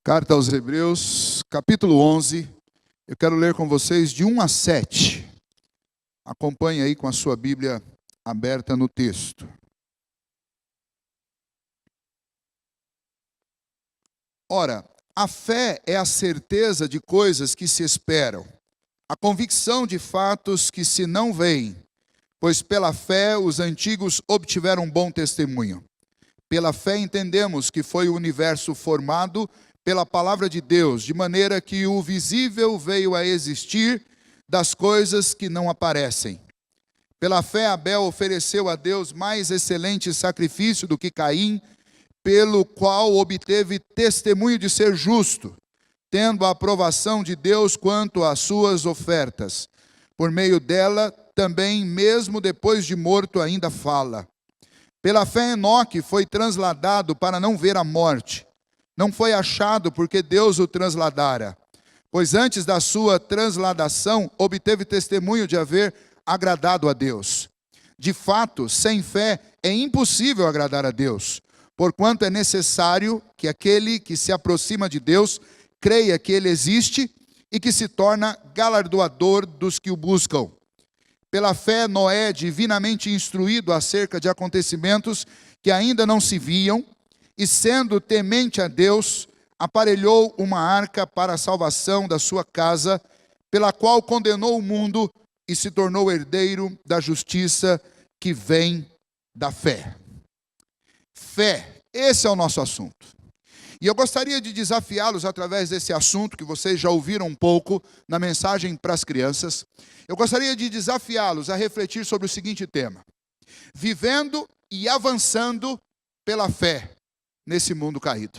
Carta aos Hebreus, capítulo 11. Eu quero ler com vocês de 1 a 7. Acompanhe aí com a sua Bíblia aberta no texto. Ora, a fé é a certeza de coisas que se esperam, a convicção de fatos que se não veem, pois pela fé os antigos obtiveram bom testemunho. Pela fé entendemos que foi o universo formado pela palavra de Deus, de maneira que o visível veio a existir das coisas que não aparecem. Pela fé Abel ofereceu a Deus mais excelente sacrifício do que Caim, pelo qual obteve testemunho de ser justo, tendo a aprovação de Deus quanto às suas ofertas. Por meio dela, também, mesmo depois de morto, ainda fala. Pela fé Enoque foi transladado para não ver a morte. Não foi achado porque Deus o transladara, pois antes da sua transladação obteve testemunho de haver agradado a Deus. De fato, sem fé é impossível agradar a Deus, porquanto é necessário que aquele que se aproxima de Deus creia que Ele existe e que se torna galardoador dos que o buscam. Pela fé, Noé, divinamente instruído acerca de acontecimentos que ainda não se viam, e sendo temente a Deus, aparelhou uma arca para a salvação da sua casa, pela qual condenou o mundo e se tornou herdeiro da justiça que vem da fé. Fé, esse é o nosso assunto. E eu gostaria de desafiá-los através desse assunto, que vocês já ouviram um pouco na mensagem para as crianças. Eu gostaria de desafiá-los a refletir sobre o seguinte tema: vivendo e avançando pela fé nesse mundo caído.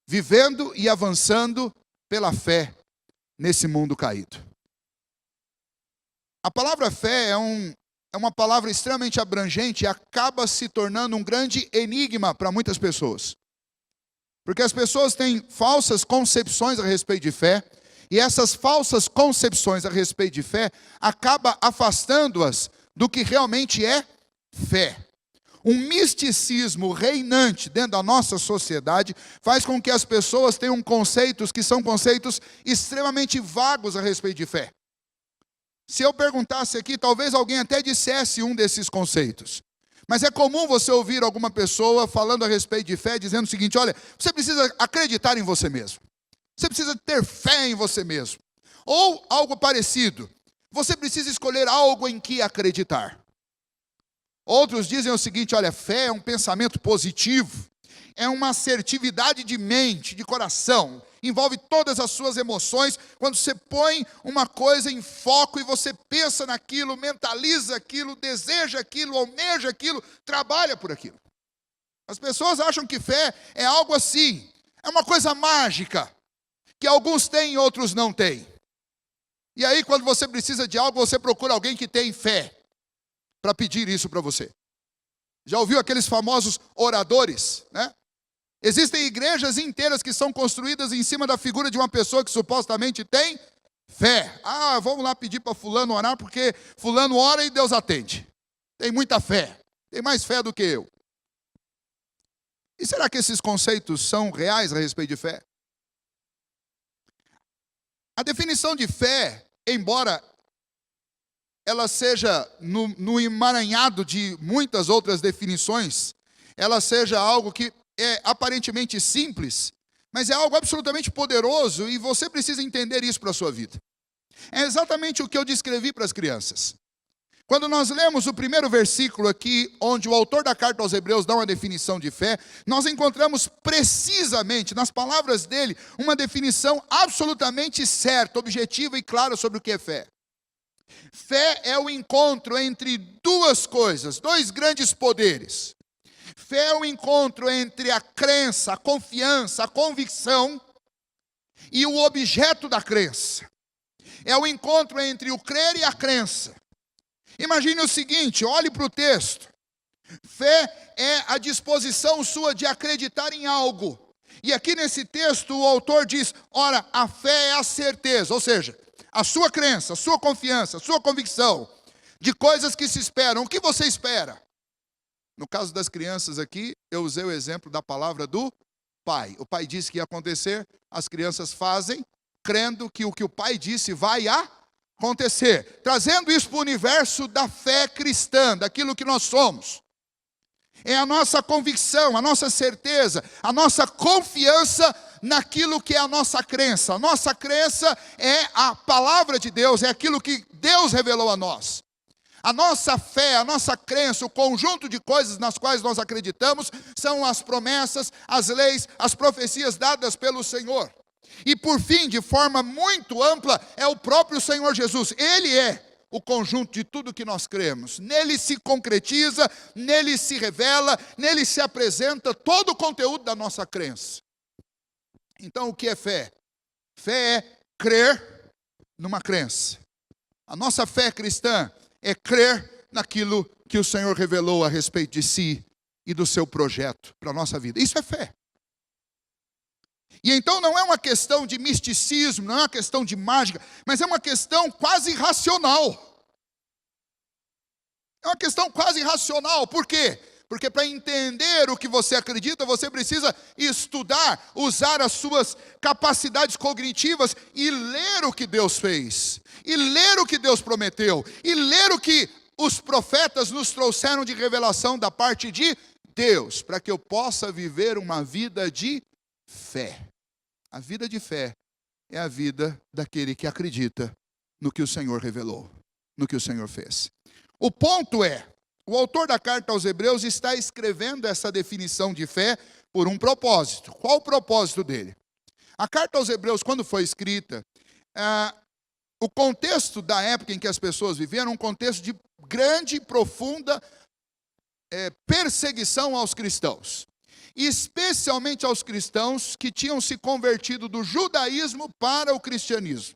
Vivendo e avançando pela fé nesse mundo caído. A palavra fé é uma palavra extremamente abrangente e acaba se tornando um grande enigma para muitas pessoas. Porque as pessoas têm falsas concepções a respeito de fé, e essas falsas concepções a respeito de fé acabam afastando-as do que realmente é fé. Um misticismo reinante dentro da nossa sociedade faz com que as pessoas tenham conceitos que são conceitos extremamente vagos a respeito de fé. Se eu perguntasse aqui, talvez alguém até dissesse um desses conceitos. Mas é comum você ouvir alguma pessoa falando a respeito de fé, dizendo o seguinte: olha, você precisa acreditar em você mesmo. Você precisa ter fé em você mesmo. Ou algo parecido. Você precisa escolher algo em que acreditar. Outros dizem o seguinte: olha, fé é um pensamento positivo, é uma assertividade de mente, de coração, envolve todas as suas emoções. Quando você põe uma coisa em foco e você pensa naquilo, mentaliza aquilo, deseja aquilo, almeja aquilo, trabalha por aquilo. As pessoas acham que fé é algo assim, é uma coisa mágica, que alguns têm e outros não têm. E aí, quando você precisa de algo, você procura alguém que tem fé para pedir isso para você. Já ouviu aqueles famosos oradores, né? Existem igrejas inteiras que são construídas em cima da figura de uma pessoa que supostamente tem fé. Ah, vamos lá pedir para fulano orar, porque fulano ora e Deus atende. Tem muita fé, tem mais fé do que eu. E será que esses conceitos são reais a respeito de fé? A definição de fé, embora ela seja no emaranhado de muitas outras definições, ela seja algo que é aparentemente simples, mas é algo absolutamente poderoso, e você precisa entender isso para a sua vida. É exatamente o que eu descrevi para as crianças. Quando nós lemos o primeiro versículo aqui, onde o autor da carta aos Hebreus dá uma definição de fé, nós encontramos precisamente, nas palavras dele, uma definição absolutamente certa, objetiva e clara sobre o que é fé. Fé é o encontro entre duas coisas, dois grandes poderes. Fé é o encontro entre a crença, a confiança, a convicção e o objeto da crença. É o encontro entre o crer e a crença. Imagine o seguinte, olhe para o texto. Fé é a disposição sua de acreditar em algo. E aqui nesse texto o autor diz: ora, a fé é a certeza, ou seja, a sua crença, a sua confiança, a sua convicção de coisas que se esperam. O que você espera? No caso das crianças aqui, eu usei o exemplo da palavra do pai. O pai disse que ia acontecer, as crianças fazem, crendo que o pai disse vai acontecer. Trazendo isso para o universo da fé cristã, daquilo que nós somos. É a nossa convicção, a nossa certeza, a nossa confiança naquilo que é a nossa crença. A nossa crença é a palavra de Deus, é aquilo que Deus revelou a nós. A nossa fé, a nossa crença, o conjunto de coisas nas quais nós acreditamos, são as promessas, as leis, as profecias dadas pelo Senhor. E por fim, de forma muito ampla, é o próprio Senhor Jesus. Ele é o conjunto de tudo que nós cremos. Nele se concretiza, nele se revela, nele se apresenta todo o conteúdo da nossa crença. Então, o que é fé? Fé é crer numa crença. A nossa fé cristã é crer naquilo que o Senhor revelou a respeito de si e do seu projeto para a nossa vida. Isso é fé. E então não é uma questão de misticismo, não é uma questão de mágica, mas é uma questão quase racional. É uma questão quase racional. Por quê? Porque para entender o que você acredita, você precisa estudar, usar as suas capacidades cognitivas e ler o que Deus fez, e ler o que Deus prometeu, e ler o que os profetas nos trouxeram de revelação da parte de Deus, para que eu possa viver uma vida de fé. A vida de fé é a vida daquele que acredita no que o Senhor revelou, no que o Senhor fez. O ponto é, o autor da carta aos Hebreus está escrevendo essa definição de fé por um propósito. Qual o propósito dele? A carta aos Hebreus, quando foi escrita, o contexto da época em que as pessoas viviam era um contexto de grande e profunda perseguição aos cristãos. Especialmente aos cristãos que tinham se convertido do judaísmo para o cristianismo.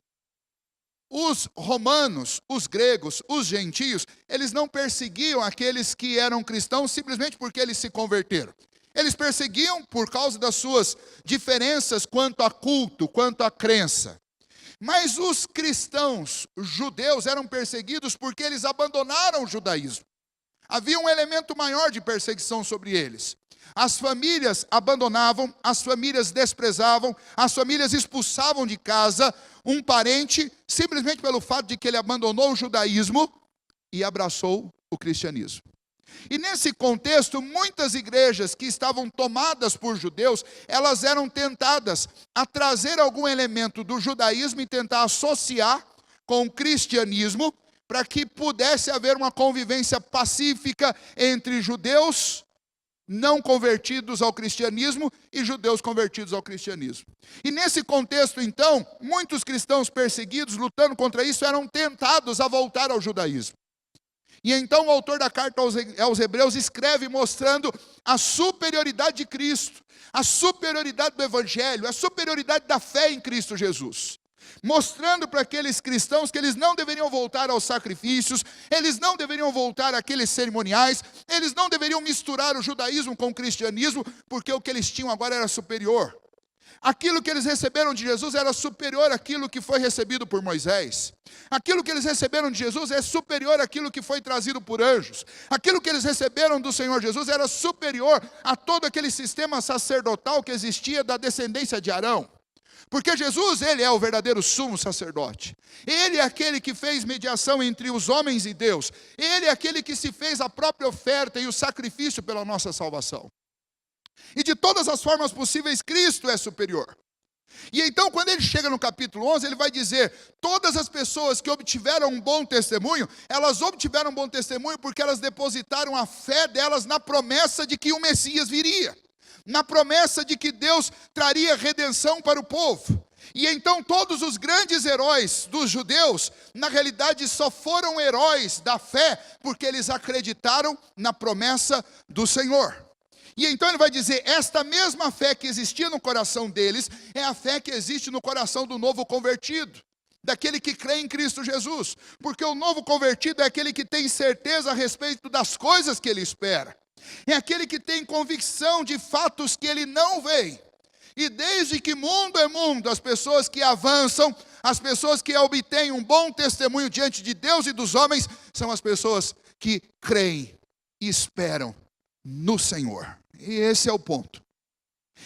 Os romanos, os gregos, os gentios, eles não perseguiam aqueles que eram cristãos simplesmente porque eles se converteram. Eles perseguiam por causa das suas diferenças quanto a culto, quanto a crença. Mas os cristãos, os judeus, eram perseguidos porque eles abandonaram o judaísmo. Havia um elemento maior de perseguição sobre eles. As famílias abandonavam, as famílias desprezavam, as famílias expulsavam de casa um parente simplesmente pelo fato de que ele abandonou o judaísmo e abraçou o cristianismo. E nesse contexto, muitas igrejas que estavam tomadas por judeus, elas eram tentadas a trazer algum elemento do judaísmo e tentar associar com o cristianismo para que pudesse haver uma convivência pacífica entre judeus não convertidos ao cristianismo e judeus convertidos ao cristianismo. E nesse contexto, então, muitos cristãos perseguidos, lutando contra isso, eram tentados a voltar ao judaísmo. E então o autor da carta aos Hebreus escreve mostrando a superioridade de Cristo, a superioridade do Evangelho, a superioridade da fé em Cristo Jesus. Mostrando para aqueles cristãos que eles não deveriam voltar aos sacrifícios, eles não deveriam voltar àqueles cerimoniais, eles não deveriam misturar o judaísmo com o cristianismo, porque o que eles tinham agora era superior. Aquilo que eles receberam de Jesus era superior àquilo que foi recebido por Moisés. Aquilo que eles receberam de Jesus é superior àquilo que foi trazido por anjos. Aquilo que eles receberam do Senhor Jesus era superior a todo aquele sistema sacerdotal que existia da descendência de Arão. Porque Jesus, ele é o verdadeiro sumo sacerdote. Ele é aquele que fez mediação entre os homens e Deus. Ele é aquele que se fez a própria oferta e o sacrifício pela nossa salvação. E de todas as formas possíveis, Cristo é superior. E então, quando ele chega no capítulo 11, ele vai dizer, todas as pessoas que obtiveram um bom testemunho, elas obtiveram um bom testemunho porque elas depositaram a fé delas na promessa de que o Messias viria. Na promessa de que Deus traria redenção para o povo. E então todos os grandes heróis dos judeus, na realidade só foram heróis da fé, porque eles acreditaram na promessa do Senhor. E então ele vai dizer, esta mesma fé que existia no coração deles, é a fé que existe no coração do novo convertido. Daquele que crê em Cristo Jesus. Porque o novo convertido é aquele que tem certeza a respeito das coisas que ele espera. É aquele que tem convicção de fatos que ele não vê. E desde que mundo é mundo, as pessoas que avançam, as pessoas que obtêm um bom testemunho diante de Deus e dos homens, são as pessoas que creem e esperam no Senhor. E esse é o ponto.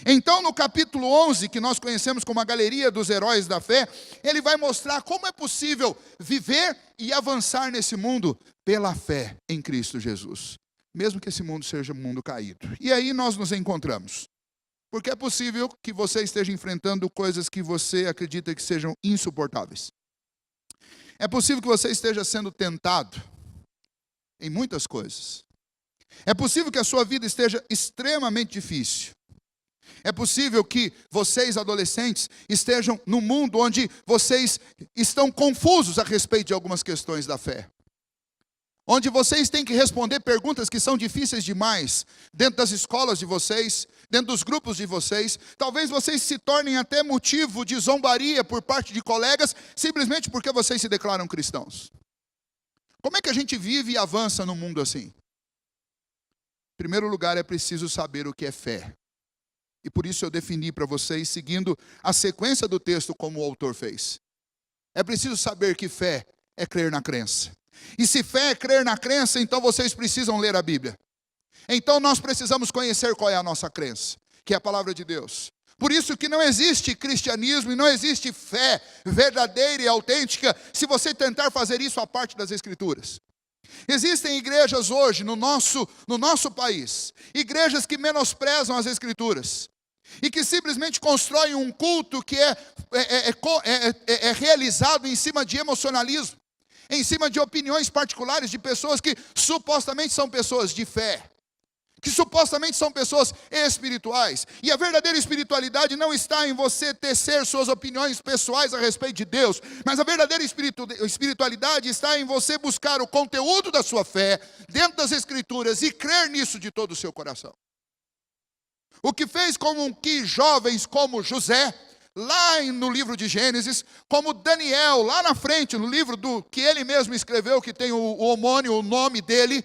Então, no capítulo 11, que nós conhecemos como a galeria dos heróis da fé, ele vai mostrar como é possível viver e avançar nesse mundo pela fé em Cristo Jesus, mesmo que esse mundo seja um mundo caído. E aí nós nos encontramos, porque é possível que você esteja enfrentando coisas que você acredita que sejam insuportáveis. É possível que você esteja sendo tentado em muitas coisas. É possível que a sua vida esteja extremamente difícil. É possível que vocês, adolescentes, estejam num mundo onde vocês estão confusos a respeito de algumas questões da fé. Onde vocês têm que responder perguntas que são difíceis demais, dentro das escolas de vocês, dentro dos grupos de vocês. Talvez vocês se tornem até motivo de zombaria por parte de colegas, simplesmente porque vocês se declaram cristãos. Como é que a gente vive e avança num mundo assim? Em primeiro lugar, é preciso saber o que é fé. E por isso eu defini para vocês, seguindo a sequência do texto como o autor fez. É preciso saber que fé é crer na crença. E se fé é crer na crença, então vocês precisam ler a Bíblia. Então nós precisamos conhecer qual é a nossa crença, que é a palavra de Deus. Por isso que não existe cristianismo e não existe fé verdadeira e autêntica se você tentar fazer isso à parte das Escrituras. Existem igrejas hoje no nosso país, igrejas que menosprezam as Escrituras e que simplesmente constroem um culto que é realizado em cima de emocionalismo, em cima de opiniões particulares de pessoas que supostamente são pessoas de fé, que supostamente são pessoas espirituais. E a verdadeira espiritualidade não está em você tecer suas opiniões pessoais a respeito de Deus, mas a verdadeira espiritualidade está em você buscar o conteúdo da sua fé dentro das Escrituras e crer nisso de todo o seu coração. O que fez com que jovens como José, lá no livro de Gênesis, como Daniel, lá na frente, no livro que ele mesmo escreveu, que tem o homônimo, o nome dele,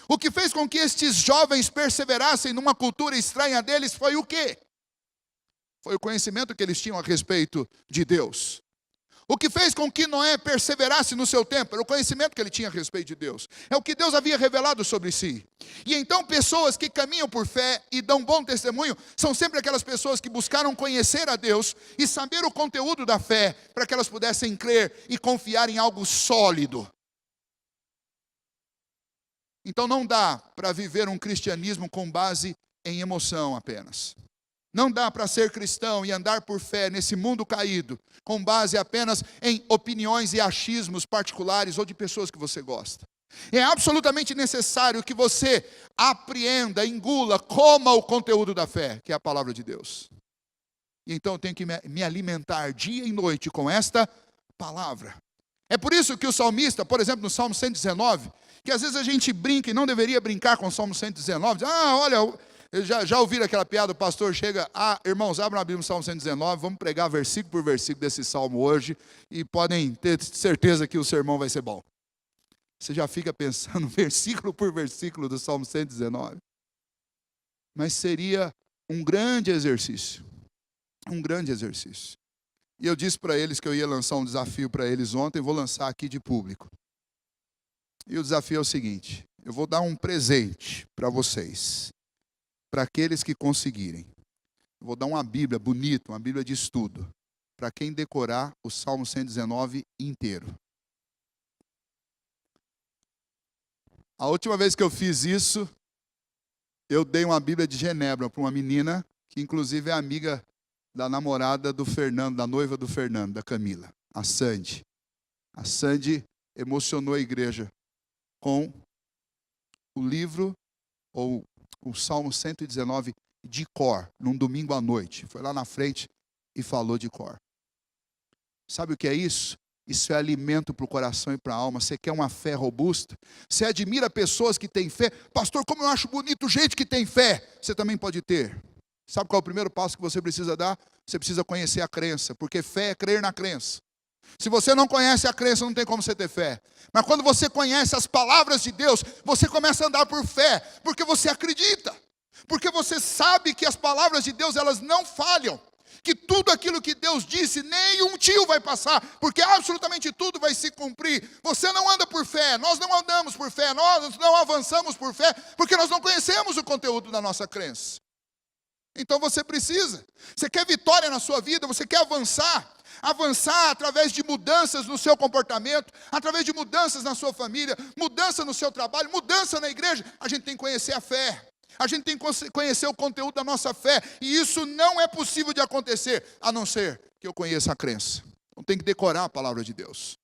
o que fez com que estes jovens perseverassem numa cultura estranha deles foi o quê? Foi o conhecimento que eles tinham a respeito de Deus. O que fez com que Noé perseverasse no seu tempo era o conhecimento que ele tinha a respeito de Deus. É o que Deus havia revelado sobre si. E então pessoas que caminham por fé e dão bom testemunho são sempre aquelas pessoas que buscaram conhecer a Deus e saber o conteúdo da fé para que elas pudessem crer e confiar em algo sólido. Então não dá para viver um cristianismo com base em emoção apenas. Não dá para ser cristão e andar por fé nesse mundo caído, com base apenas em opiniões e achismos particulares ou de pessoas que você gosta. É absolutamente necessário que você apreenda, engula, coma o conteúdo da fé, que é a palavra de Deus. E então eu tenho que me alimentar dia e noite com esta palavra. É por isso que o salmista, por exemplo, no Salmo 119, que às vezes a gente brinca e não deveria brincar com o Salmo 119, diz, olha, já ouviram aquela piada, o pastor chega, irmãos, abram a Bíblia no Salmo 119, vamos pregar versículo por versículo desse salmo hoje, e podem ter certeza que o sermão vai ser bom. Você já fica pensando versículo por versículo do Salmo 119. Mas seria um grande exercício. Um grande exercício. E eu disse para eles que eu ia lançar um desafio para eles ontem, vou lançar aqui de público. E o desafio é o seguinte, eu vou dar um presente para vocês, para aqueles que conseguirem. Eu vou dar uma Bíblia bonita, uma Bíblia de estudo, para quem decorar o Salmo 119 inteiro. A última vez que eu fiz isso, eu dei uma Bíblia de Genebra para uma menina, que inclusive é amiga da namorada do Fernando, da noiva do Fernando, da Camila, a Sandy. A Sandy emocionou a igreja com o livro, ou o Salmo 119 de cor, num domingo à noite. Foi lá na frente e falou de cor. Sabe o que é isso? Isso é alimento para o coração e para a alma. Você quer uma fé robusta? Você admira pessoas que têm fé? Pastor, como eu acho bonito gente que tem fé. Você também pode ter. Sabe qual é o primeiro passo que você precisa dar? Você precisa conhecer a crença, porque fé é crer na crença. Se você não conhece a crença, não tem como você ter fé. Mas quando você conhece as palavras de Deus, você começa a andar por fé, porque você acredita. Porque você sabe que as palavras de Deus, elas não falham. Que tudo aquilo que Deus disse, nem um tio vai passar, porque absolutamente tudo vai se cumprir. Você não anda por fé, nós não andamos por fé, nós não avançamos por fé, porque nós não conhecemos o conteúdo da nossa crença. Então você precisa. Você quer vitória na sua vida, você quer avançar. Avançar através de mudanças no seu comportamento, através de mudanças na sua família, mudança no seu trabalho, mudança na igreja. A gente tem que conhecer a fé. A gente tem que conhecer o conteúdo da nossa fé. E isso não é possível de acontecer, a não ser que eu conheça a crença. Então tem que decorar a palavra de Deus.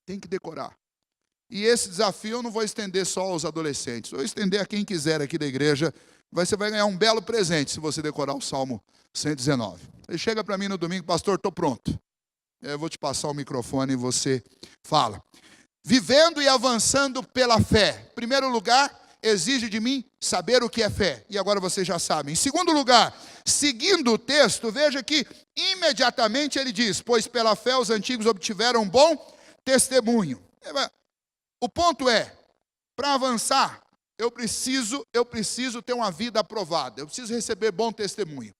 Tem que decorar. E esse desafio eu não vou estender só aos adolescentes. Vou estender a quem quiser aqui da igreja. Você vai ganhar um belo presente se você decorar o Salmo 119. Ele chega para mim no domingo, pastor, estou pronto. Eu vou te passar o microfone e você fala. Vivendo e avançando pela fé. Em primeiro lugar, exige de mim saber o que é fé. E agora vocês já sabem. Em segundo lugar, seguindo o texto, veja que imediatamente ele diz, pois pela fé os antigos obtiveram um bom testemunho. O ponto é, para avançar, eu preciso ter uma vida aprovada. Eu preciso receber bom testemunho.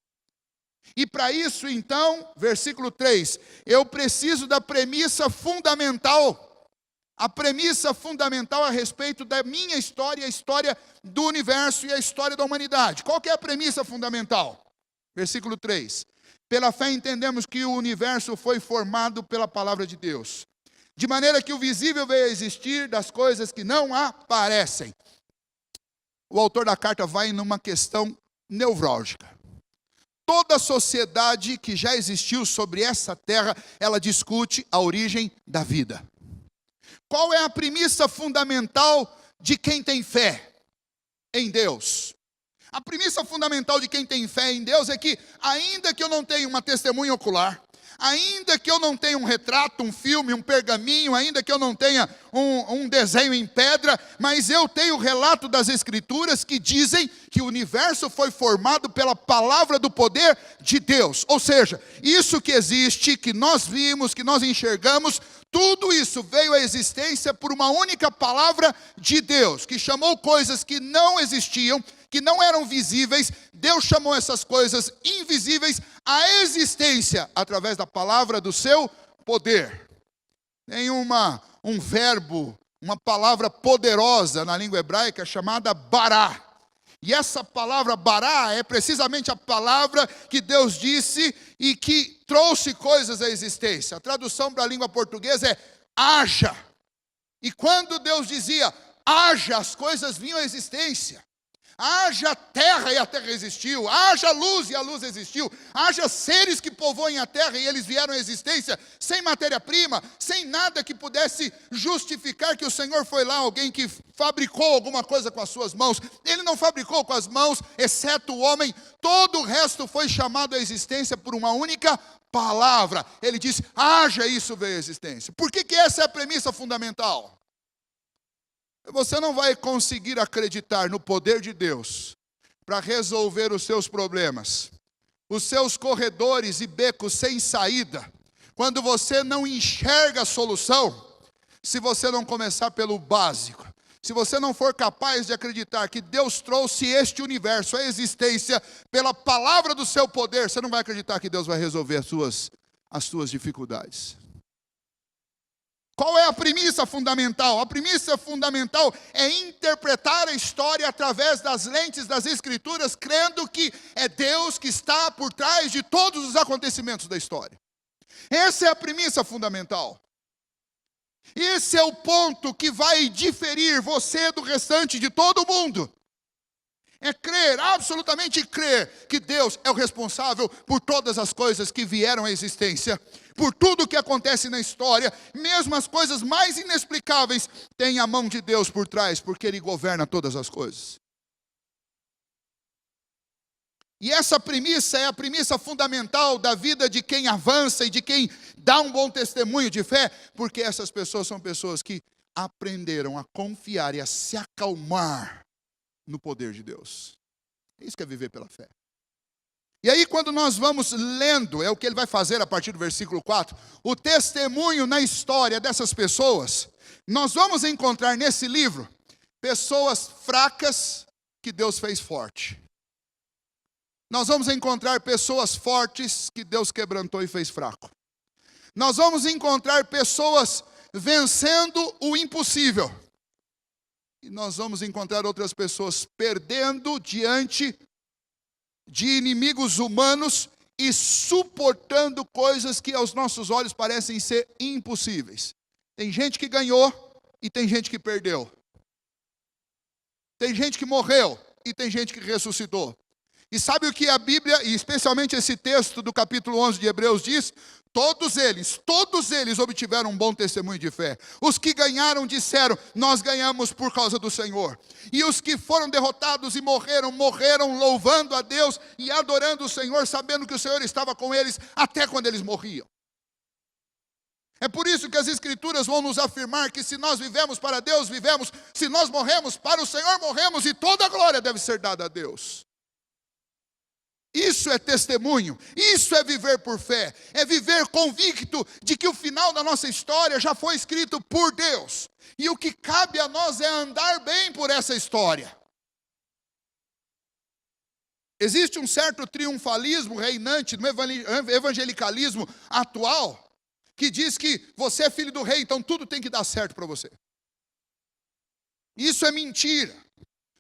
E para isso, então, versículo 3, eu preciso da premissa fundamental. A premissa fundamental a respeito da minha história, a história do universo e a história da humanidade. Qual que é a premissa fundamental? Versículo 3. Pela fé entendemos que o universo foi formado pela palavra de Deus. De maneira que o visível veio a existir das coisas que não aparecem. O autor da carta vai numa questão nevrálgica. Toda sociedade que já existiu sobre essa terra, ela discute a origem da vida. Qual é a premissa fundamental de quem tem fé em Deus? A premissa fundamental de quem tem fé em Deus é que, ainda que eu não tenha uma testemunha ocular, ainda que eu não tenha um retrato, um filme, um pergaminho, ainda que eu não tenha um desenho em pedra, mas eu tenho o relato das Escrituras que dizem que o universo foi formado pela palavra do poder de Deus. Ou seja, isso que existe, que nós vimos, que nós enxergamos, tudo isso veio à existência por uma única palavra de Deus, que chamou coisas que não existiam, que não eram visíveis. Deus chamou essas coisas invisíveis à existência através da palavra do seu poder. Tem um verbo, uma palavra poderosa na língua hebraica chamada bará. E essa palavra bará é precisamente a palavra que Deus disse e que trouxe coisas à existência. A tradução para a língua portuguesa é haja. E quando Deus dizia haja, as coisas vinham à existência. Haja terra e a terra existiu, haja luz e a luz existiu, haja seres que povoem a terra e eles vieram à existência sem matéria-prima, sem nada que pudesse justificar que o Senhor foi lá, alguém que fabricou alguma coisa com as suas mãos. Ele não fabricou com as mãos, exceto o homem, todo o resto foi chamado à existência por uma única palavra. Ele disse, haja, isso veio à existência. Por que essa é a premissa fundamental? Você não vai conseguir acreditar no poder de Deus para resolver os seus problemas, os seus corredores e becos sem saída, quando você não enxerga a solução, se você não começar pelo básico. Se você não for capaz de acreditar que Deus trouxe este universo à existência pela palavra do seu poder, você não vai acreditar que Deus vai resolver as suas dificuldades. Qual é a premissa fundamental? A premissa fundamental é interpretar a história através das lentes das Escrituras, crendo que é Deus que está por trás de todos os acontecimentos da história. Essa é a premissa fundamental. Esse é o ponto que vai diferir você do restante de todo mundo. É crer, absolutamente crer, que Deus é o responsável por todas as coisas que vieram à existência, por tudo que acontece na história, mesmo as coisas mais inexplicáveis, tem a mão de Deus por trás, porque Ele governa todas as coisas. E essa premissa é a premissa fundamental da vida de quem avança e de quem dá um bom testemunho de fé, porque essas pessoas são pessoas que aprenderam a confiar e a se acalmar no poder de Deus. Isso que é viver pela fé. E aí quando nós vamos lendo, é o que ele vai fazer a partir do versículo 4, o testemunho na história dessas pessoas, nós vamos encontrar nesse livro, pessoas fracas que Deus fez forte. Nós vamos encontrar pessoas fortes que Deus quebrantou e fez fraco. Nós vamos encontrar pessoas vencendo o impossível. E nós vamos encontrar outras pessoas perdendo diante de inimigos humanos e suportando coisas que aos nossos olhos parecem ser impossíveis. Tem gente que ganhou e tem gente que perdeu. Tem gente que morreu e tem gente que ressuscitou. E sabe o que a Bíblia, e especialmente esse texto do capítulo 11 de Hebreus diz? Todos eles obtiveram um bom testemunho de fé. Os que ganharam disseram, nós ganhamos por causa do Senhor. E os que foram derrotados e morreram louvando a Deus e adorando o Senhor, sabendo que o Senhor estava com eles até quando eles morriam. É por isso que as Escrituras vão nos afirmar que se nós vivemos para Deus, vivemos. Se nós morremos para o Senhor, morremos, e toda a glória deve ser dada a Deus. Isso é testemunho, isso é viver por fé, é viver convicto de que o final da nossa história já foi escrito por Deus. E o que cabe a nós é andar bem por essa história. Existe um certo triunfalismo reinante no evangelicalismo atual, que diz que você é filho do rei, então tudo tem que dar certo para você. Isso é mentira.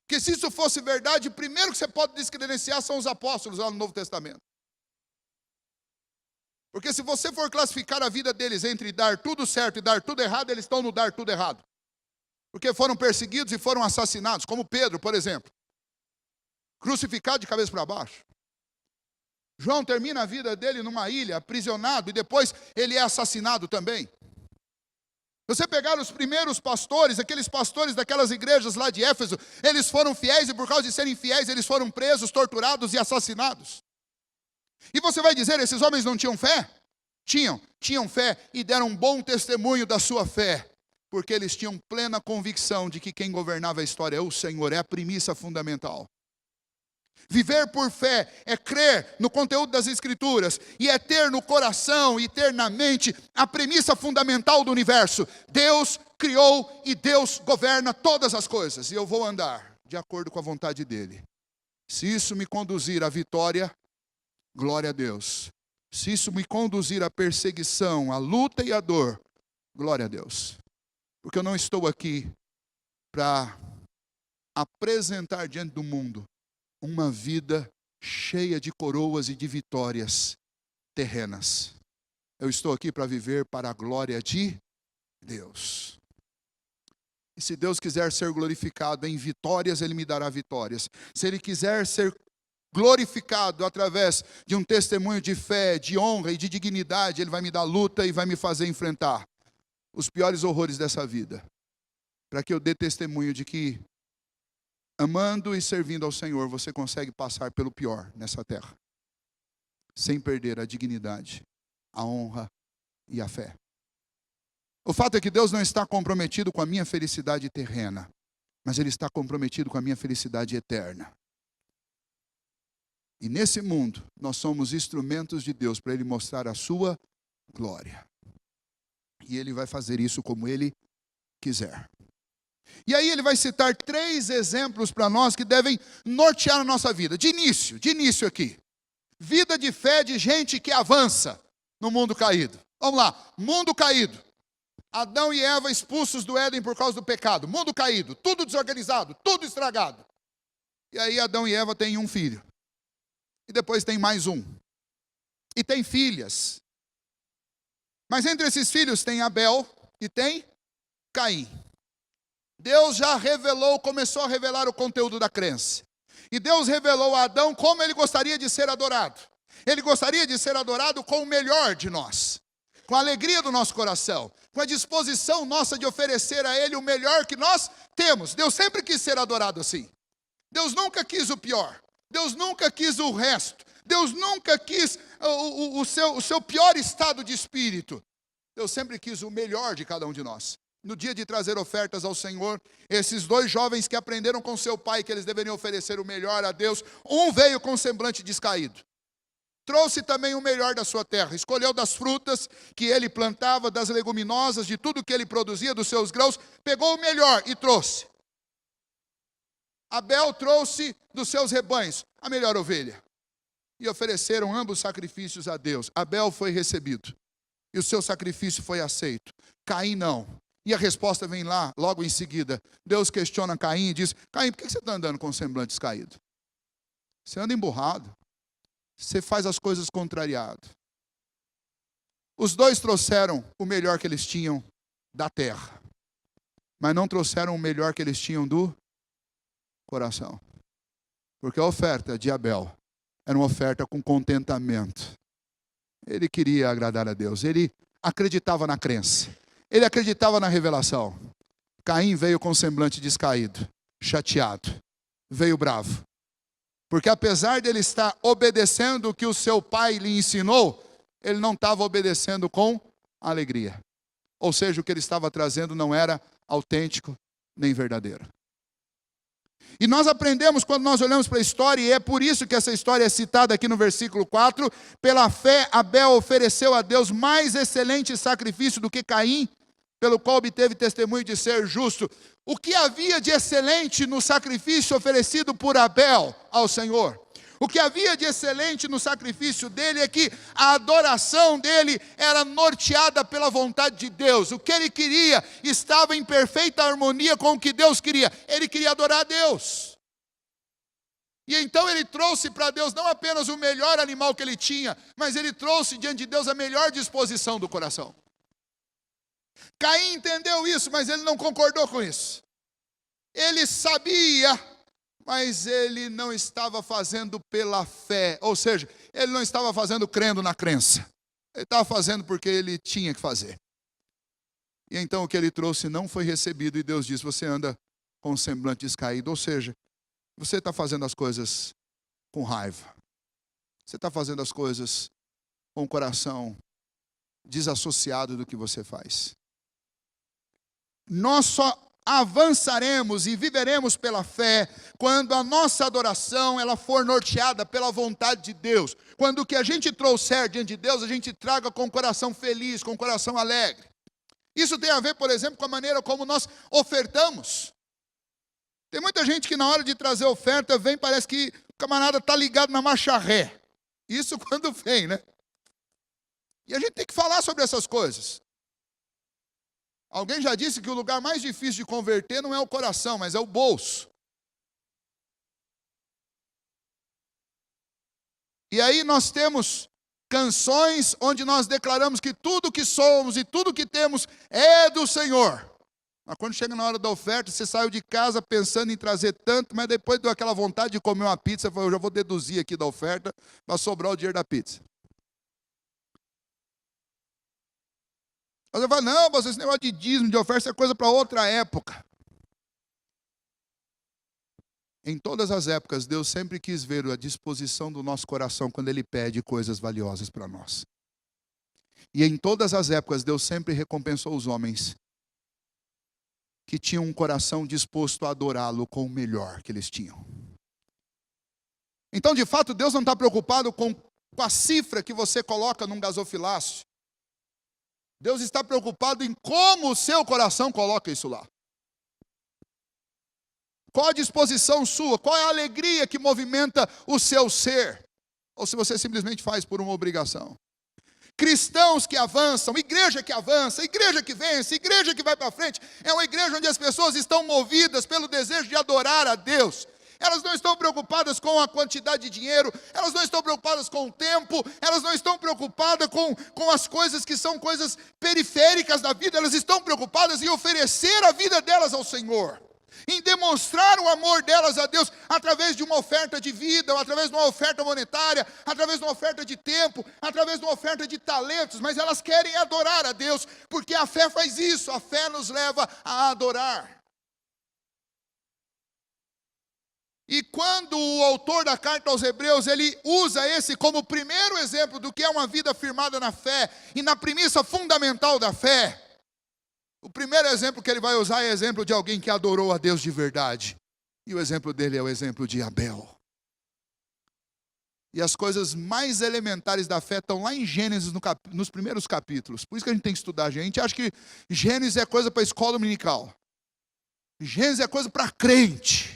Porque se isso fosse verdade, o primeiro que você pode descredenciar são os apóstolos lá no Novo Testamento. Porque se você for classificar a vida deles entre dar tudo certo e dar tudo errado, eles estão no dar tudo errado. Porque foram perseguidos e foram assassinados, como Pedro, por exemplo. Crucificado de cabeça para baixo. João termina a vida dele numa ilha, aprisionado, e depois ele é assassinado também. Você pegar os primeiros pastores, aqueles pastores daquelas igrejas lá de Éfeso, eles foram fiéis e por causa de serem fiéis, eles foram presos, torturados e assassinados. E você vai dizer, esses homens não tinham fé? Tinham fé e deram um bom testemunho da sua fé, porque eles tinham plena convicção de que quem governava a história é o Senhor, é a premissa fundamental. Viver por fé é crer no conteúdo das Escrituras e é ter no coração e ter na mente a premissa fundamental do universo. Deus criou e Deus governa todas as coisas e eu vou andar de acordo com a vontade dEle. Se isso me conduzir à vitória, glória a Deus. Se isso me conduzir à perseguição, à luta e à dor, glória a Deus. Porque eu não estou aqui para apresentar diante do mundo uma vida cheia de coroas e de vitórias terrenas. Eu estou aqui para viver para a glória de Deus. E se Deus quiser ser glorificado em vitórias, Ele me dará vitórias. Se Ele quiser ser glorificado através de um testemunho de fé, de honra e de dignidade, Ele vai me dar luta e vai me fazer enfrentar os piores horrores dessa vida. Para que eu dê testemunho de que amando e servindo ao Senhor, você consegue passar pelo pior nessa terra, sem perder a dignidade, a honra e a fé. O fato é que Deus não está comprometido com a minha felicidade terrena, mas Ele está comprometido com a minha felicidade eterna. E nesse mundo, nós somos instrumentos de Deus para Ele mostrar a sua glória. E Ele vai fazer isso como Ele quiser. E aí ele vai citar 3 exemplos para nós que devem nortear a nossa vida. De início aqui. Vida de fé de gente que avança no mundo caído. Vamos lá, mundo caído. Adão e Eva expulsos do Éden por causa do pecado. Mundo caído, tudo desorganizado, tudo estragado. E aí Adão e Eva têm um filho. E depois tem mais um. E tem filhas. Mas entre esses filhos tem Abel e tem Caim. Deus já começou a revelar o conteúdo da crença. E Deus revelou a Adão como ele gostaria de ser adorado. Ele gostaria de ser adorado com o melhor de nós, com a alegria do nosso coração, com a disposição nossa de oferecer a Ele o melhor que nós temos. Deus sempre quis ser adorado assim. Deus nunca quis o pior. Deus nunca quis o resto. Deus nunca quis o seu pior estado de espírito. Deus sempre quis o melhor de cada um de nós. No dia de trazer ofertas ao Senhor, esses 2 jovens que aprenderam com seu pai que eles deveriam oferecer o melhor a Deus, um veio com semblante descaído. Trouxe também o melhor da sua terra, escolheu das frutas que ele plantava, das leguminosas, de tudo que ele produzia, dos seus grãos, pegou o melhor e trouxe. Abel trouxe dos seus rebanhos a melhor ovelha. E ofereceram ambos sacrifícios a Deus. Abel foi recebido e o seu sacrifício foi aceito. Caim não. E a resposta vem lá, logo em seguida. Deus questiona Caim e diz: Caim, por que você está andando com o semblante descaído? Você anda emburrado. Você faz as coisas contrariado. Os dois trouxeram o melhor que eles tinham da terra, mas não trouxeram o melhor que eles tinham do coração. Porque a oferta de Abel era uma oferta com contentamento. Ele queria agradar a Deus. Ele acreditava na crença. Ele acreditava na revelação. Caim veio com semblante descaído, chateado, veio bravo. Porque apesar de ele estar obedecendo o que o seu pai lhe ensinou, ele não estava obedecendo com alegria. Ou seja, o que ele estava trazendo não era autêntico nem verdadeiro. E nós aprendemos quando nós olhamos para a história, e é por isso que essa história é citada aqui no versículo 4, pela fé Abel ofereceu a Deus mais excelente sacrifício do que Caim, pelo qual obteve testemunho de ser justo. O que havia de excelente no sacrifício oferecido por Abel ao Senhor? O que havia de excelente no sacrifício dele é que a adoração dele era norteada pela vontade de Deus. O que ele queria estava em perfeita harmonia com o que Deus queria. Ele queria adorar a Deus. E então ele trouxe para Deus não apenas o melhor animal que ele tinha, mas ele trouxe diante de Deus a melhor disposição do coração. Caim entendeu isso, mas ele não concordou com isso. Ele sabia, mas ele não estava fazendo pela fé. Ou seja, ele não estava fazendo crendo na crença. Ele estava fazendo porque ele tinha que fazer. E então o que ele trouxe não foi recebido. E Deus disse, você anda com um semblante descaído. Ou seja, você está fazendo as coisas com raiva. Você está fazendo as coisas com o coração desassociado do que você faz. Nós só avançaremos e viveremos pela fé quando a nossa adoração ela for norteada pela vontade de Deus. Quando o que a gente trouxer diante de Deus, a gente traga com o coração feliz, com o coração alegre. Isso tem a ver, por exemplo, com a maneira como nós ofertamos. Tem muita gente que na hora de trazer oferta vem, parece que o camarada está ligado na marcha ré. Isso quando vem, né? E a gente tem que falar sobre essas coisas. Alguém já disse que o lugar mais difícil de converter não é o coração, mas é o bolso. E aí nós temos canções onde nós declaramos que tudo que somos e tudo que temos é do Senhor. Mas quando chega na hora da oferta, você saiu de casa pensando em trazer tanto, mas depois deu aquela vontade de comer uma pizza, eu já vou deduzir aqui da oferta para sobrar o dinheiro da pizza. Você fala, não, você, esse negócio de dízimo, de oferta, é coisa para outra época. Em todas as épocas, Deus sempre quis ver a disposição do nosso coração quando Ele pede coisas valiosas para nós. E em todas as épocas, Deus sempre recompensou os homens que tinham um coração disposto a adorá-lo com o melhor que eles tinham. Então, de fato, Deus não está preocupado com a cifra que você coloca num gasofilácio. Deus está preocupado em como o seu coração coloca isso lá. Qual a disposição sua? Qual é a alegria que movimenta o seu ser? Ou se você simplesmente faz por uma obrigação. Cristãos que avançam, igreja que avança, igreja que vence, igreja que vai para frente, é uma igreja onde as pessoas estão movidas pelo desejo de adorar a Deus. Elas não estão preocupadas com a quantidade de dinheiro, elas não estão preocupadas com o tempo, elas não estão preocupadas com as coisas que são coisas periféricas da vida, elas estão preocupadas em oferecer a vida delas ao Senhor, em demonstrar o amor delas a Deus através de uma oferta de vida, ou através de uma oferta monetária, através de uma oferta de tempo, através de uma oferta de talentos, mas elas querem adorar a Deus, porque a fé faz isso, a fé nos leva a adorar. E quando o autor da carta aos Hebreus, ele usa esse como primeiro exemplo do que é uma vida firmada na fé, e na premissa fundamental da fé, o primeiro exemplo que ele vai usar é o exemplo de alguém que adorou a Deus de verdade. E o exemplo dele é o exemplo de Abel. E as coisas mais elementares da fé estão lá em Gênesis, nos primeiros capítulos. Por isso que a gente tem que estudar. A gente acha que Gênesis é coisa para a escola dominical. Gênesis é coisa para crente.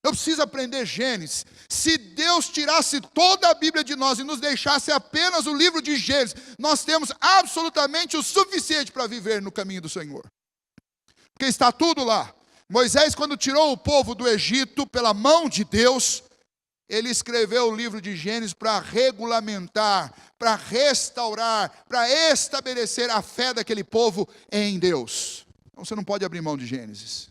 Eu preciso aprender Gênesis. Se Deus tirasse toda a Bíblia de nós e nos deixasse apenas o livro de Gênesis, nós temos absolutamente o suficiente para viver no caminho do Senhor. Porque está tudo lá. Moisés, quando tirou o povo do Egito pela mão de Deus, Ele escreveu o livro de Gênesis para regulamentar, para restaurar, para estabelecer a fé daquele povo em Deus. Então você não pode abrir mão de Gênesis.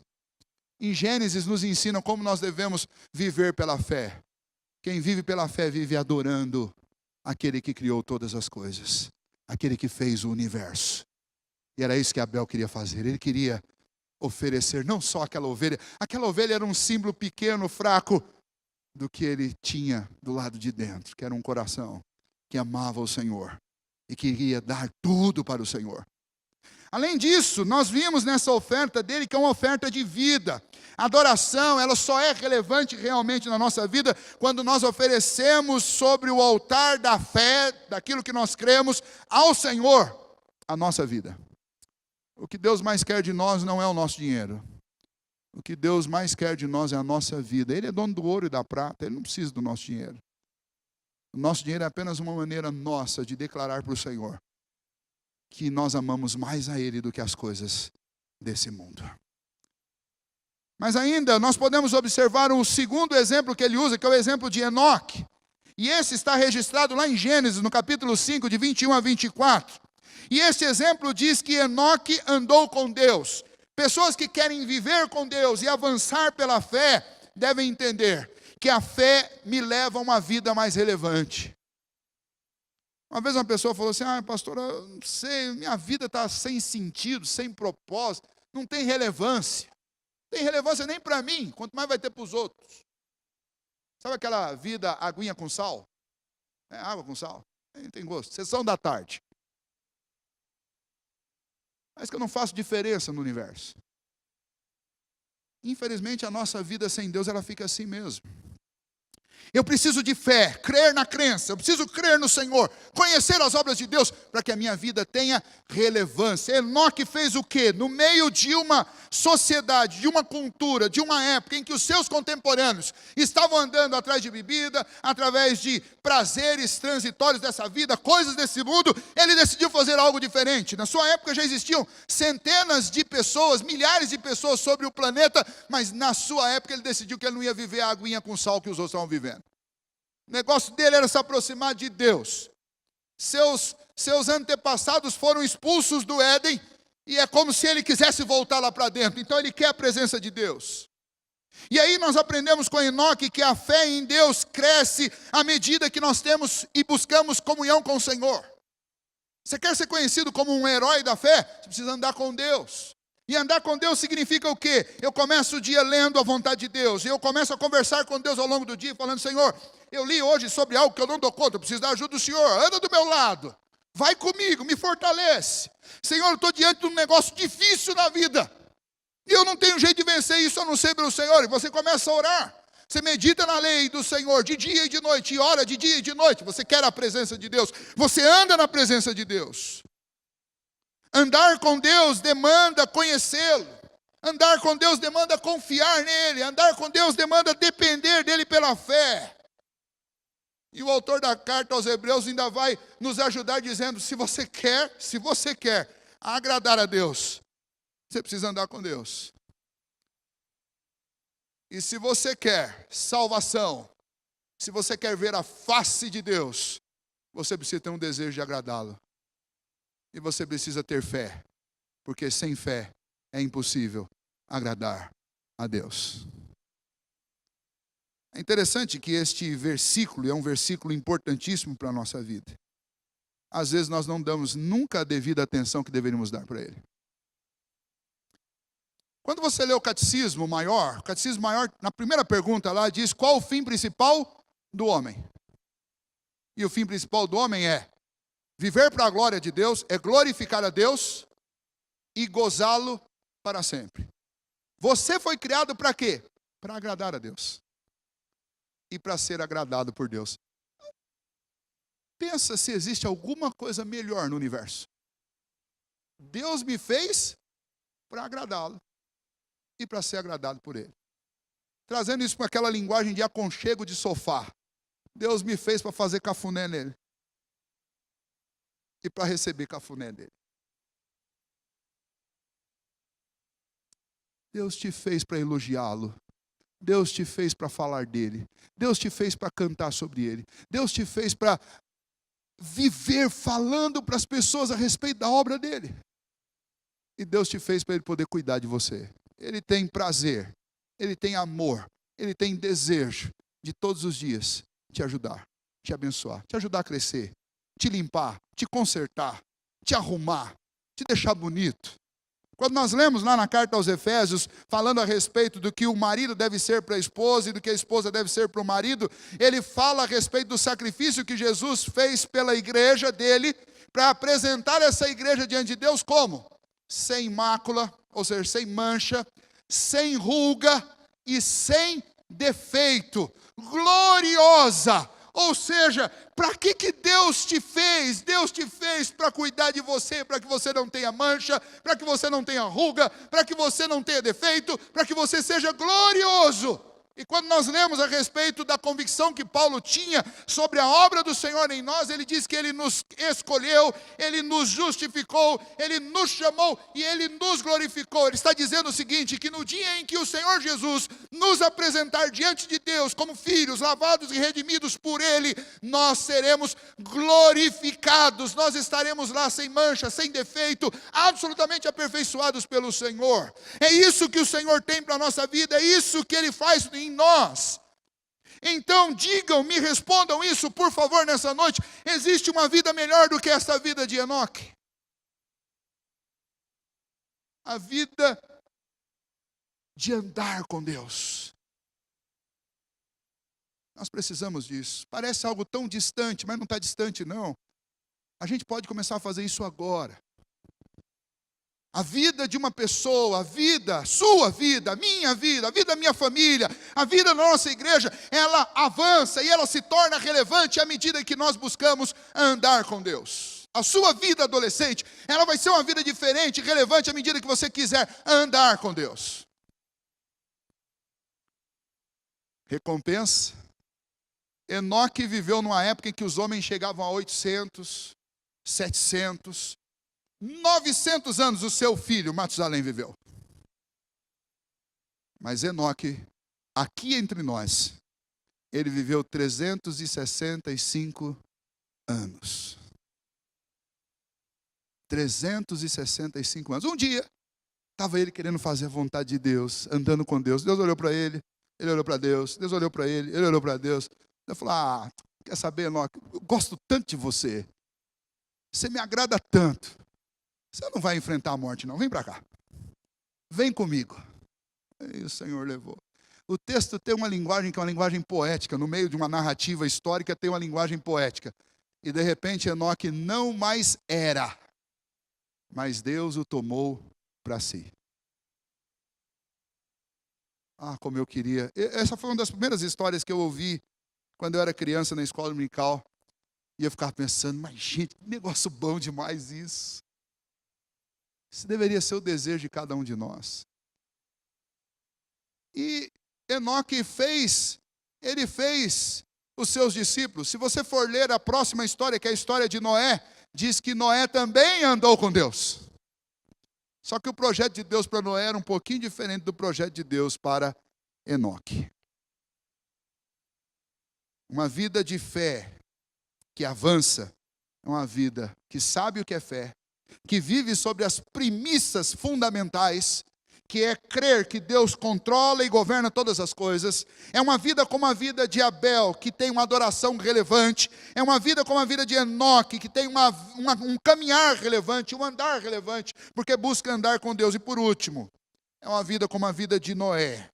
Em Gênesis nos ensina como nós devemos viver pela fé. Quem vive pela fé vive adorando aquele que criou todas as coisas, aquele que fez o universo. E era isso que Abel queria fazer. Ele queria oferecer não só aquela ovelha era um símbolo pequeno, fraco, do que ele tinha do lado de dentro, que era um coração que amava o Senhor e queria dar tudo para o Senhor. Além disso, nós vimos nessa oferta dele que é uma oferta de vida. A adoração, ela só é relevante realmente na nossa vida quando nós oferecemos sobre o altar da fé, daquilo que nós cremos, ao Senhor, a nossa vida. O que Deus mais quer de nós não é o nosso dinheiro. O que Deus mais quer de nós é a nossa vida. Ele é dono do ouro e da prata, Ele não precisa do nosso dinheiro. O nosso dinheiro é apenas uma maneira nossa de declarar para o Senhor que nós amamos mais a Ele do que as coisas desse mundo. Mas ainda nós podemos observar um segundo exemplo que ele usa, que é o exemplo de Enoque. E esse está registrado lá em Gênesis, no capítulo 5, de 21 a 24. E esse exemplo diz que Enoque andou com Deus. Pessoas que querem viver com Deus e avançar pela fé, devem entender que a fé me leva a uma vida mais relevante. Uma vez uma pessoa falou assim, pastor, eu não sei, minha vida está sem sentido, sem propósito, não tem relevância. Não tem relevância nem para mim, quanto mais vai ter para os outros. Sabe aquela vida aguinha com sal? Água com sal, não tem gosto. Sessão da tarde. Mas que eu não faço diferença no universo. Infelizmente, a nossa vida sem Deus, ela fica assim mesmo. Eu preciso de fé, crer na crença, eu preciso crer no Senhor, conhecer as obras de Deus, para que a minha vida tenha relevância. Enoque fez o quê? No meio de uma sociedade, de uma cultura, de uma época em que os seus contemporâneos estavam andando atrás de bebida, através de prazeres transitórios dessa vida, coisas desse mundo, ele decidiu fazer algo diferente. Na sua época já existiam centenas de pessoas, milhares de pessoas sobre o planeta, mas na sua época ele decidiu que ele não ia viver a aguinha com sal que os outros estavam vivendo. O negócio dele era se aproximar de Deus. Seus antepassados foram expulsos do Éden, e é como se ele quisesse voltar lá para dentro. Então ele quer a presença de Deus. E aí nós aprendemos com Enoque que a fé em Deus cresce à medida que nós temos e buscamos comunhão com o Senhor. Você quer ser conhecido como um herói da fé? Você precisa andar com Deus. E andar com Deus significa o quê? Eu começo o dia lendo a vontade de Deus. E eu começo a conversar com Deus ao longo do dia, falando, Senhor, eu li hoje sobre algo que eu não dou conta, eu preciso da ajuda do Senhor. Anda do meu lado. Vai comigo, me fortalece. Senhor, eu estou diante de um negócio difícil na vida. E eu não tenho jeito de vencer isso, a não ser pelo Senhor. E você começa a orar. Você medita na lei do Senhor de dia e de noite. E ora de dia e de noite. Você quer a presença de Deus. Você anda na presença de Deus. Andar com Deus demanda conhecê-lo. Andar com Deus demanda confiar nele. Andar com Deus demanda depender dele pela fé. E o autor da carta aos Hebreus ainda vai nos ajudar dizendo, se você quer agradar a Deus, você precisa andar com Deus. E se você quer salvação, se você quer ver a face de Deus, você precisa ter um desejo de agradá-lo. E você precisa ter fé, porque sem fé é impossível agradar a Deus. É interessante que este versículo é um versículo importantíssimo para a nossa vida. Às vezes nós não damos nunca a devida atenção que deveríamos dar para ele. Quando você lê o Catecismo Maior, na primeira pergunta lá diz qual o fim principal do homem. E o fim principal do homem é viver para a glória de Deus, é glorificar a Deus e gozá-lo para sempre. Você foi criado para quê? Para agradar a Deus. E para ser agradado por Deus. Pensa se existe alguma coisa melhor no universo. Deus me fez para agradá-lo e para ser agradado por Ele. Trazendo isso com aquela linguagem de aconchego de sofá. Deus me fez para fazer cafuné nele e para receber cafuné dele. Deus te fez para elogiá-lo. Deus te fez para falar dele. Deus te fez para cantar sobre ele. Deus te fez para viver falando para as pessoas a respeito da obra dele. E Deus te fez para ele poder cuidar de você. Ele tem prazer, ele tem amor, ele tem desejo de todos os dias te ajudar, te abençoar, te ajudar a crescer, te limpar, te consertar, te arrumar, te deixar bonito. Quando nós lemos lá na carta aos Efésios, falando a respeito do que o marido deve ser para a esposa e do que a esposa deve ser para o marido, ele fala a respeito do sacrifício que Jesus fez pela igreja dele, para apresentar essa igreja diante de Deus como? Sem mácula, ou seja, sem mancha, sem ruga e sem defeito, gloriosa. Ou seja, para que Deus te fez? Deus te fez para cuidar de você, para que você não tenha mancha, para que você não tenha ruga, para que você não tenha defeito, para que você seja glorioso. E quando nós lemos a respeito da convicção que Paulo tinha sobre a obra do Senhor em nós, ele diz que ele nos escolheu, ele nos justificou, ele nos chamou e ele nos glorificou. Ele está dizendo o seguinte, que no dia em que o Senhor Jesus nos apresentar diante de Deus como filhos, lavados e redimidos por ele, nós seremos glorificados, nós estaremos lá sem mancha, sem defeito, absolutamente aperfeiçoados pelo Senhor. É isso que o Senhor tem para a nossa vida, é isso que ele faz em nós. Então digam, me respondam isso por favor nessa noite. Existe uma vida melhor do que essa vida de Enoque? A vida de andar com Deus. Nós precisamos disso. Parece algo tão distante, mas não está distante não. A gente pode começar a fazer isso agora. A vida de uma pessoa, a vida, sua vida, minha vida, a vida da minha família, a vida da nossa igreja, ela avança e ela se torna relevante à medida que nós buscamos andar com Deus. A sua vida adolescente, ela vai ser uma vida diferente, relevante à medida que você quiser andar com Deus. Recompensa. Enoque viveu numa época em que os homens chegavam a 800, 700, 900 anos o seu filho, Matusalém, viveu. Mas Enoque, aqui entre nós, ele viveu 365 anos. 365 anos. Um dia, estava ele querendo fazer a vontade de Deus, andando com Deus. Deus olhou para ele olhou para Deus, Deus olhou para ele olhou para Deus. Ele falou, quer saber, Enoque, eu gosto tanto de você. Você me agrada tanto. Você não vai enfrentar a morte, não. Vem para cá. Vem comigo. E o Senhor levou. O texto tem uma linguagem que é uma linguagem poética. No meio de uma narrativa histórica tem uma linguagem poética. E de repente Enoque não mais era. Mas Deus o tomou para si. Como eu queria. Essa foi uma das primeiras histórias que eu ouvi quando eu era criança na escola dominical. E eu ficava pensando, mas gente, que negócio bom demais isso. Isso deveria ser o desejo de cada um de nós. E Enoque fez os seus discípulos. Se você for ler a próxima história, que é a história de Noé, diz que Noé também andou com Deus. Só que o projeto de Deus para Noé era um pouquinho diferente do projeto de Deus para Enoque. Uma vida de fé que avança é uma vida que sabe o que é fé, que vive sobre as premissas fundamentais, que é crer que Deus controla e governa todas as coisas. É uma vida como a vida de Abel, que tem uma adoração relevante. É uma vida como a vida de Enoque, que tem um caminhar relevante, um andar relevante, porque busca andar com Deus. E por último, é uma vida como a vida de Noé,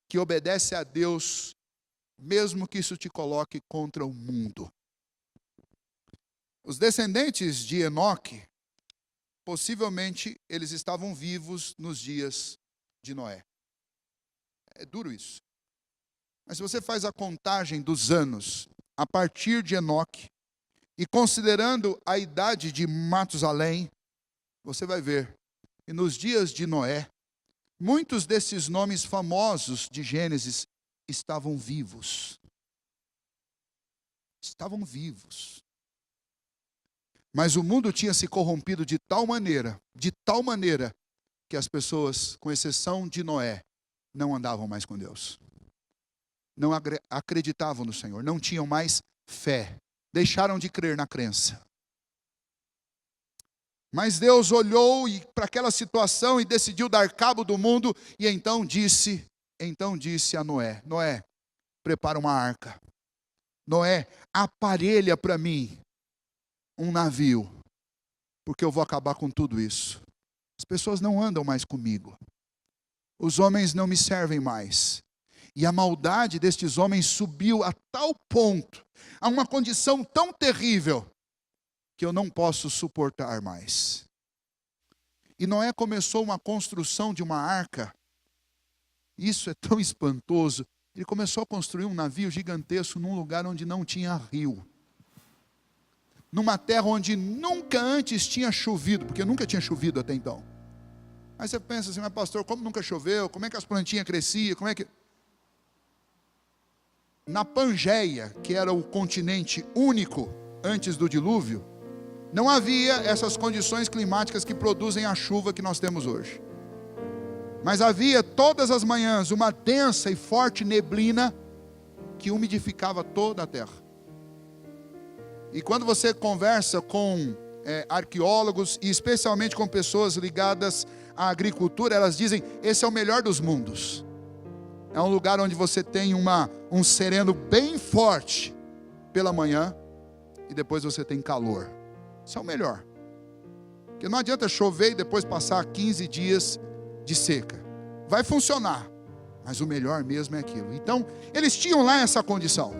que obedece a Deus, mesmo que isso te coloque contra o mundo. Os descendentes de Enoque, possivelmente eles estavam vivos nos dias de Noé. É duro isso. Mas se você faz a contagem dos anos a partir de Enoque e considerando a idade de Matusalém, você vai ver que nos dias de Noé, muitos desses nomes famosos de Gênesis estavam vivos. Estavam vivos. Mas o mundo tinha se corrompido de tal maneira, que as pessoas, com exceção de Noé, não andavam mais com Deus. Não acreditavam no Senhor, não tinham mais fé. Deixaram de crer na crença. Mas Deus olhou para aquela situação e decidiu dar cabo do mundo. E então disse a Noé: Noé, prepara uma arca. Noé, aparelha para mim um navio, porque eu vou acabar com tudo isso. As pessoas não andam mais comigo. Os homens não me servem mais. E a maldade destes homens subiu a tal ponto, a uma condição tão terrível, que eu não posso suportar mais. E Noé começou uma construção de uma arca. Isso é tão espantoso. Ele começou a construir um navio gigantesco num lugar onde não tinha rio. Numa terra onde nunca antes tinha chovido, porque nunca tinha chovido até então. Aí você pensa assim: mas pastor, como nunca choveu? Como é que as plantinhas cresciam? Como é que... Na Pangeia, que era o continente único antes do dilúvio, não havia essas condições climáticas que produzem a chuva que nós temos hoje. Mas havia todas as manhãs uma densa e forte neblina que umidificava toda a terra. E quando você conversa com arqueólogos, e especialmente com pessoas ligadas à agricultura, elas dizem: esse é o melhor dos mundos. É um lugar onde você tem um sereno bem forte pela manhã, e depois você tem calor. Isso é o melhor. Porque não adianta chover e depois passar 15 dias de seca. Vai funcionar, mas o melhor mesmo é aquilo. Então, eles tinham lá essa condição.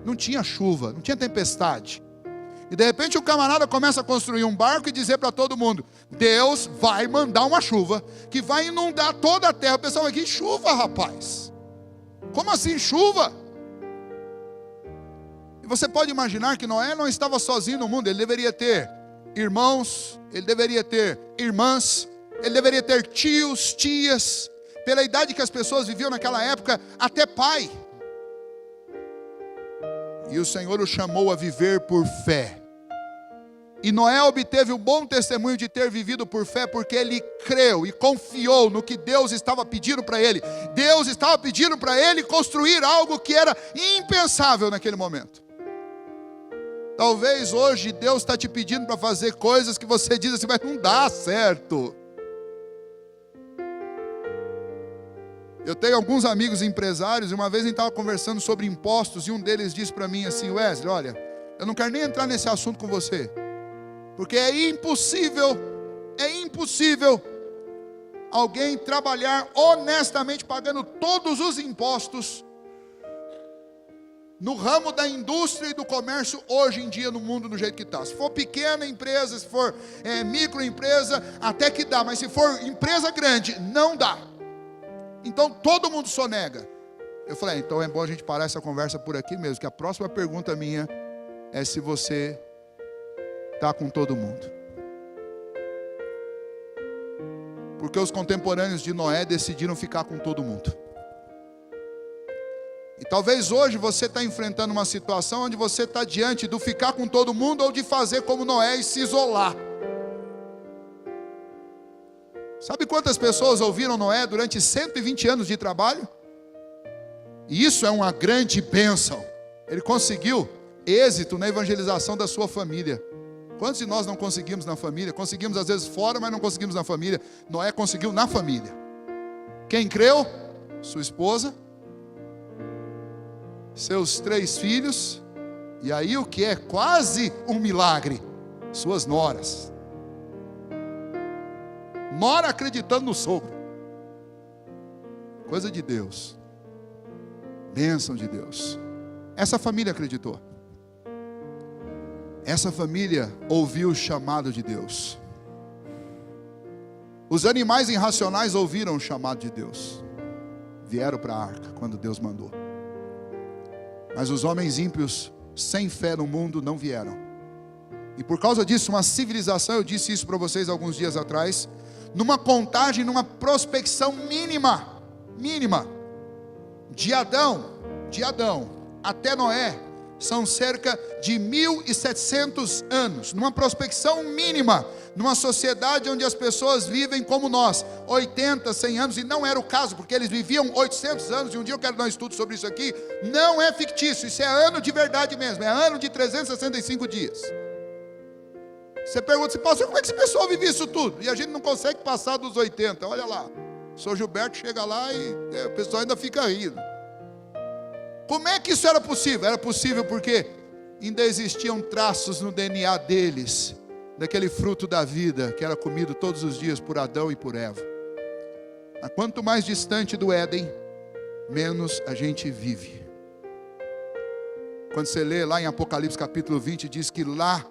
Não tinha chuva, não tinha tempestade. E de repente o camarada começa a construir um barco e dizer para todo mundo: Deus vai mandar uma chuva que vai inundar toda a terra. O pessoal vai: que chuva, rapaz? Como assim chuva? E você pode imaginar que Noé não estava sozinho no mundo. Ele deveria ter irmãos, ele deveria ter irmãs, ele deveria ter tios, tias. Pela idade que as pessoas viviam naquela época, até pai. E o Senhor o chamou a viver por fé. E Noé obteve o bom testemunho de ter vivido por fé, porque ele creu e confiou no que Deus estava pedindo para ele. Deus estava pedindo para ele construir algo que era impensável naquele momento. Talvez hoje Deus está te pedindo para fazer coisas que você diz assim: mas não dá certo. Eu tenho alguns amigos empresários, e uma vez a gente estava conversando sobre impostos, e um deles disse para mim assim: Wesley, olha, eu não quero nem entrar nesse assunto com você, porque é impossível alguém trabalhar honestamente pagando todos os impostos no ramo da indústria e do comércio hoje em dia no mundo do jeito que está. Se for pequena empresa, se for microempresa, até que dá, mas se for empresa grande, não dá. Então todo mundo sonega. Eu falei: então é bom a gente parar essa conversa por aqui mesmo, que a próxima pergunta minha é se você está com todo mundo. Porque os contemporâneos de Noé decidiram ficar com todo mundo. E talvez hoje você está enfrentando uma situação onde você está diante do ficar com todo mundo ou de fazer como Noé e se isolar. Sabe quantas pessoas ouviram Noé durante 120 anos de trabalho? E isso é uma grande bênção. Ele conseguiu êxito na evangelização da sua família. Quantos de nós não conseguimos na família? Conseguimos às vezes fora, mas não conseguimos na família. Noé conseguiu na família. Quem creu? Sua esposa, seus 3 filhos, e aí o que é quase um milagre, suas noras. Nora acreditando no sogro. Coisa de Deus. Bênção de Deus. Essa família acreditou. Essa família ouviu o chamado de Deus. Os animais irracionais ouviram o chamado de Deus. Vieram para a arca quando Deus mandou. Mas os homens ímpios, sem fé no mundo, não vieram. E por causa disso, uma civilização, eu disse isso para vocês alguns dias atrás, numa contagem, numa prospecção mínima, de Adão até Noé, são cerca de 1.700 anos, numa prospecção mínima, numa sociedade onde as pessoas vivem como nós, 80, 100 anos, e não era o caso, porque eles viviam 800 anos, e um dia eu quero dar um estudo sobre isso aqui. Não é fictício, isso é ano de verdade mesmo, é ano de 365 dias. Você pergunta, pastor, como é que esse pessoal vive isso tudo? E a gente não consegue passar dos 80, olha lá, o Sr. Gilberto chega lá e o pessoal ainda fica rindo. Como é que isso era possível? Era possível porque ainda existiam traços no DNA deles, daquele fruto da vida que era comido todos os dias por Adão e por Eva. Mas quanto mais distante do Éden, menos a gente vive. Quando você lê lá em Apocalipse capítulo 20, diz que lá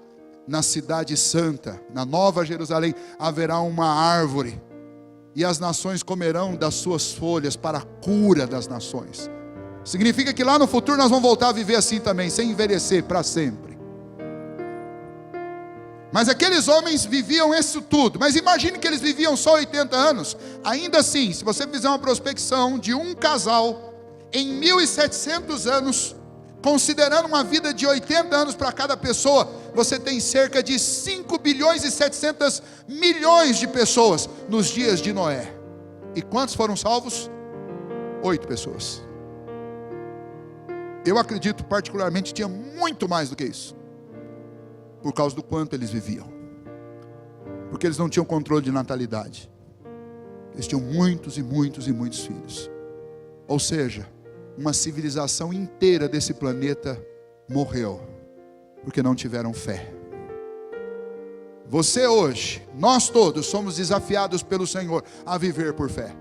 na cidade santa, na Nova Jerusalém, haverá uma árvore, e as nações comerão das suas folhas para a cura das nações. Significa que lá no futuro nós vamos voltar a viver assim também, sem envelhecer para sempre. Mas aqueles homens viviam isso tudo. Mas imagine que eles viviam só 80 anos. Ainda assim, se você fizer uma prospecção de um casal em 1.700 anos, considerando uma vida de 80 anos para cada pessoa, você tem cerca de 5 bilhões e 700 milhões de pessoas nos dias de Noé. E quantos foram salvos? 8 pessoas. Eu acredito particularmente tinha muito mais do que isso, por causa do quanto eles viviam, porque eles não tinham controle de natalidade, eles tinham muitos e muitos e muitos filhos. Ou seja, uma civilização inteira desse planeta morreu, porque não tiveram fé. Você hoje, nós todos somos desafiados pelo Senhor a viver por fé,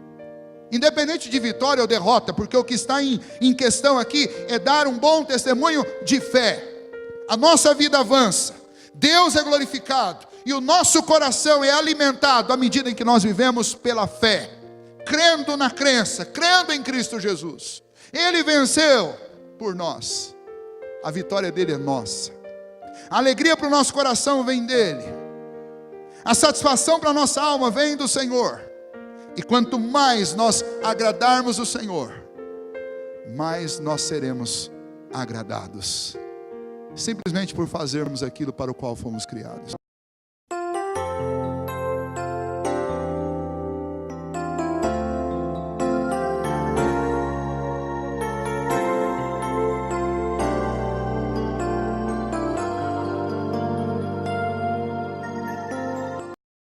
independente de vitória ou derrota, porque o que está em questão aqui é dar um bom testemunho de fé. A nossa vida avança, Deus é glorificado, e o nosso coração é alimentado à medida em que nós vivemos pela fé, crendo na crença, crendo em Cristo Jesus. Ele venceu por nós, a vitória dele é nossa, a alegria para o nosso coração vem dele, a satisfação para a nossa alma vem do Senhor. E quanto mais nós agradarmos o Senhor, mais nós seremos agradados, simplesmente por fazermos aquilo para o qual fomos criados.